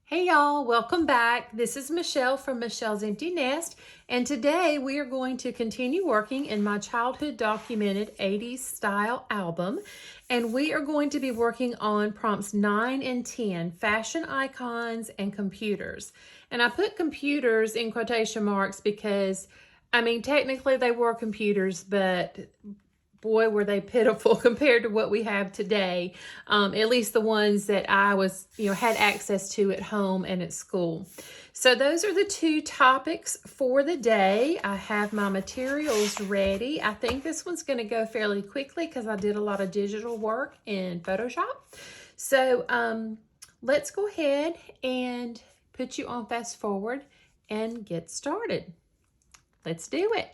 Hey y'all, welcome back. This is Michelle from Michelle's Empty Nest, and today we are going to continue working in my childhood documented 80s style album, and we are going to be working on prompts 9 and 10, fashion icons and computers. And I put computers in quotation marks because, I mean, technically they were computers, but boy, were they pitiful compared to what we have today. At least the ones that I was, had access to at home and at school. So those are the two topics for the day. I have my materials ready. I think this one's going to go fairly quickly because I did a lot of digital work in Photoshop. So let's go ahead and put you on fast forward and get started. Let's do it.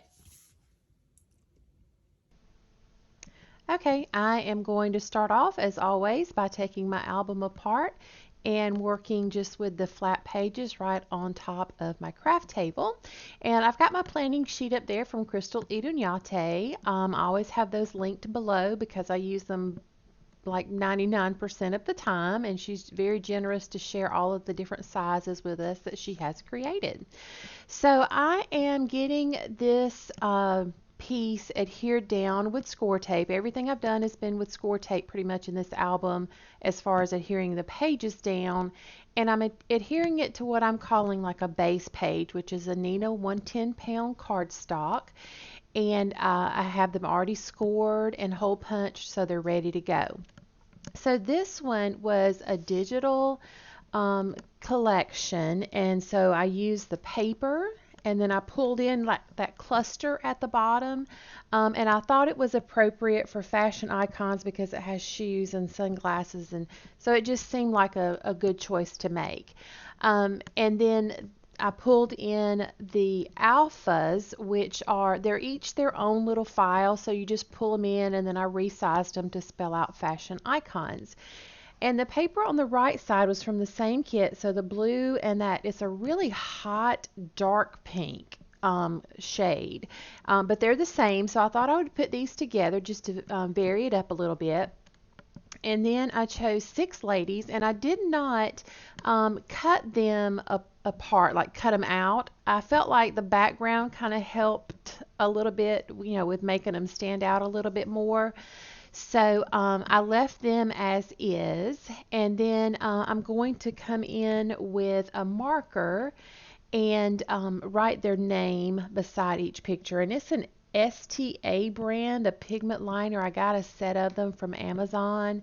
Okay, I am going to start off as always by taking my album apart and working just with the flat pages right on top of my craft table. And I've got my planning sheet up there from Crystal Idunyate. I always have those linked below because I use them like 99% of the time, and she's very generous to share all of the different sizes with us that she has created. So I am getting this piece adhered down with score tape. Everything I've done has been with score tape pretty much in this album as far as adhering the pages down. And I'm adhering it to what I'm calling like a base page, which is a Nina 110-pound cardstock. And I have them already scored and hole punched so they're ready to go. So this one was a digital collection, and so I used the paper and then I pulled in like that cluster at the bottom, and I thought it was appropriate for fashion icons because it has shoes and sunglasses, and so it just seemed like a good choice to make. And then I pulled in the alphas, which are, they're each their own little file, so you just pull them in, and then I resized them to spell out fashion icons. And the paper on the right side was from the same kit, so the blue and that, it's a really hot dark pink shade, but they're the same, so I thought I would put these together just to vary it up a little bit. And then I chose 6 ladies, and I did not cut them apart, like cut them out. I felt like the background kind of helped a little bit, with making them stand out a little bit more. So I left them as is, and then I'm going to come in with a marker and write their name beside each picture. And it's an STA brand, a pigment liner. I got a set of them from Amazon.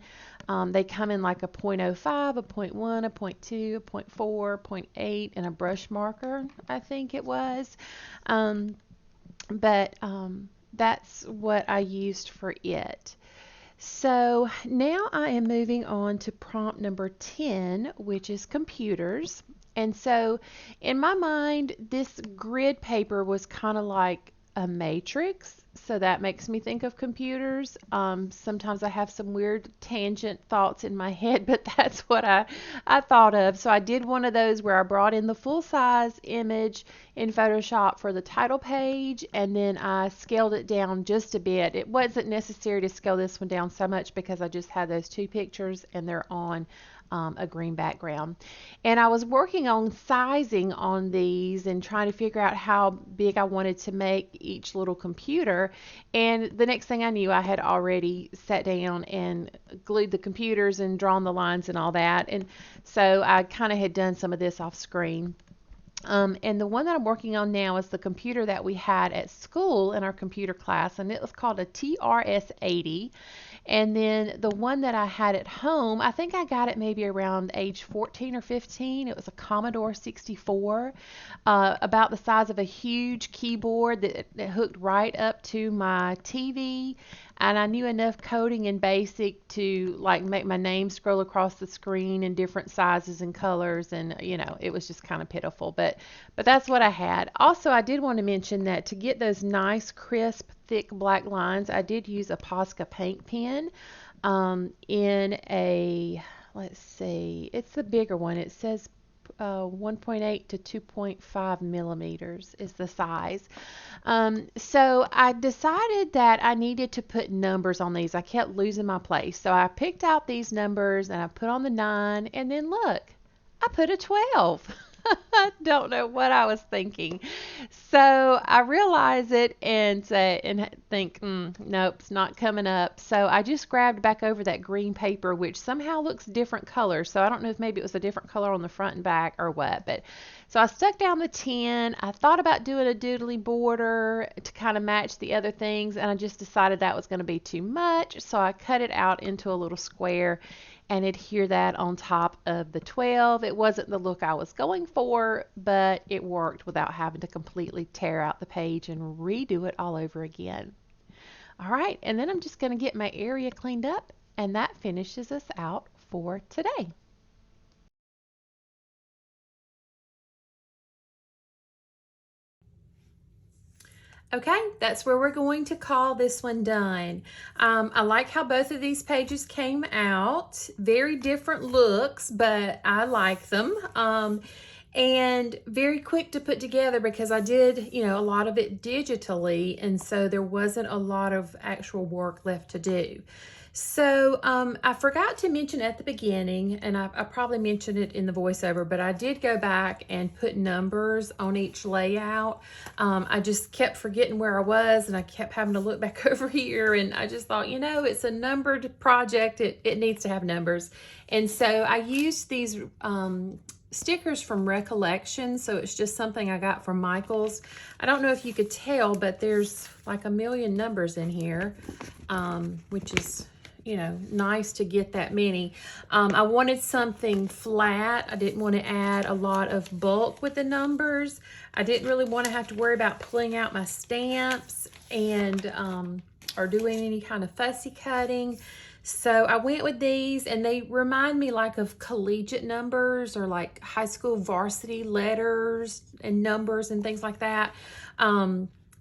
They come in like a 0.05, a zero point 0.1, a 0.2, a 0.4, 0.8, and a brush marker, I think it was. But that's what I used for it. So now I am moving on to prompt number 10, which is computers. And so in my mind, this grid paper was kind of like a matrix. So that makes me think of computers. Sometimes I have some weird tangent thoughts in my head, but that's what I thought of. So I did one of those where I brought in the full size image in Photoshop for the title page, and then I scaled it down just a bit. It wasn't necessary to scale this one down so much because I just had those two pictures and they're on a green background. And I was working on sizing on these and trying to figure out how big I wanted to make each little computer. And the next thing I knew, I had already sat down and glued the computers and drawn the lines and all that. And so I kind of had done some of this off screen. And the one that I'm working on now is the computer that we had at school in our computer class, and it was called a TRS-80. And then the one that I had at home, I think I got it maybe around age 14 or 15. It was a Commodore 64, about the size of a huge keyboard that hooked right up to my TV. And I knew enough coding and basic to like make my name scroll across the screen in different sizes and colors, and it was just kind of pitiful, but that's what I had. Also, I did want to mention that to get those nice crisp thick black lines, I did use a Posca paint pen in a, let's see, it's the bigger one. It says 1.8 to 2.5 millimeters is the size. So I decided that I needed to put numbers on these. I kept losing my place. So I picked out these numbers and I put on the 9, and then look, I put a 12. Don't know what I was thinking. So I realize it and say and think, nope, it's not coming up. So I just grabbed back over that green paper, which somehow looks different colors. So I don't know if maybe it was a different color on the front and back or what. But so I stuck down the 10. I thought about doing a doodly border to kind of match the other things, and I just decided that was going to be too much. So I cut it out into a little square and adhere that on top of the 12. It wasn't the look I was going for, but it worked without having to completely tear out the page and redo it all over again. All right, and then I'm just going to get my area cleaned up, and that finishes us out for today. Okay, that's where we're going to call this one done. I like how both of these pages came out. Very different looks, but I like them. And very quick to put together because I did, a lot of it digitally, and so there wasn't a lot of actual work left to do. So I forgot to mention at the beginning, and I probably mentioned it in the voiceover, but I did go back and put numbers on each layout. I just kept forgetting where I was, and I kept having to look back over here, and I just thought, it's a numbered project. It needs to have numbers. And so I used these stickers from Recollection, so it's just something I got from Michael's. I don't know if you could tell, but there's like a million numbers in here, which is nice to get that many. I wanted something flat. I didn't want to add a lot of bulk with the numbers. I didn't really want to have to worry about pulling out my stamps and or doing any kind of fussy cutting. So I went with these, and they remind me like of collegiate numbers or like high school varsity letters and numbers and things like that.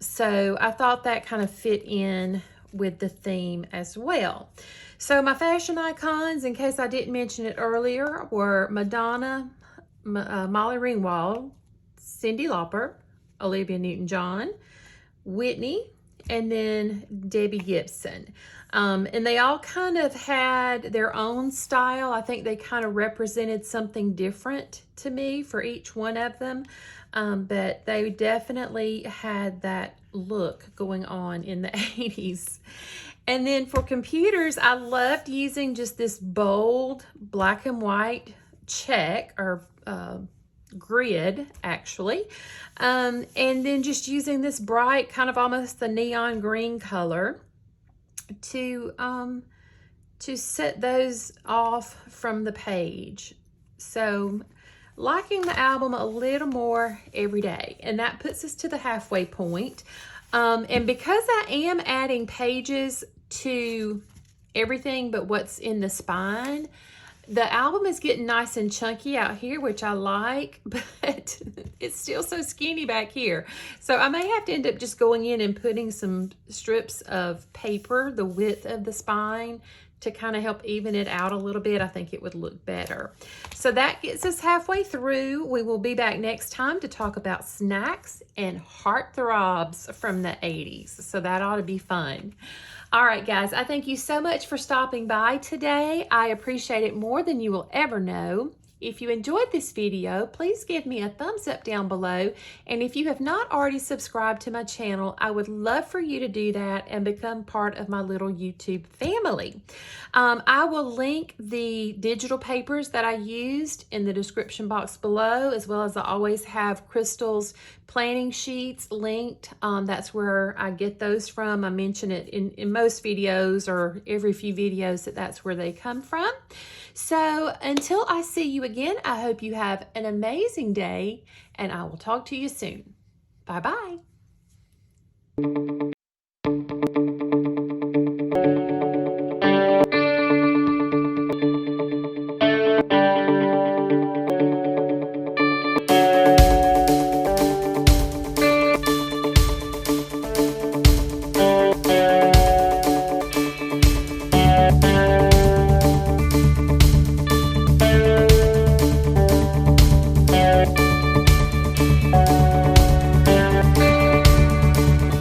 So I thought that kind of fit in with the theme as well. So my fashion icons, in case I didn't mention it earlier, were Madonna, Molly Ringwald, Cyndi Lauper, Olivia Newton-John, Whitney, and then Debbie Gibson. And they all kind of had their own style. I think they kind of represented something different to me for each one of them. But they definitely had that look going on in the 80s. And then for computers, I loved using just this bold black and white check or grid actually. And then just using this bright kind of almost the neon green color to set those off from the page. So liking the album a little more every day, and that puts us to the halfway point. And because I am adding pages to everything but what's in the spine, the album is getting nice and chunky out here, which I like, but it's still so skinny back here. So I may have to end up just going in and putting some strips of paper the width of the spine to kind of help even it out a little bit. I think it would look better. So that gets us halfway through. We will be back next time to talk about snacks and heartthrobs from the 80s. So that ought to be fun. All right, guys, I thank you so much for stopping by today. I appreciate it more than you will ever know. If you enjoyed this video, please give me a thumbs up down below. And if you have not already subscribed to my channel, I would love for you to do that and become part of my little YouTube family. I will link the digital papers that I used in the description box below, as well as I always have Crystal's planning sheets linked. That's where I get those from. I mention it in most videos or every few videos that's where they come from. So until I see you again, I hope you have an amazing day, and I will talk to you soon. Bye-bye.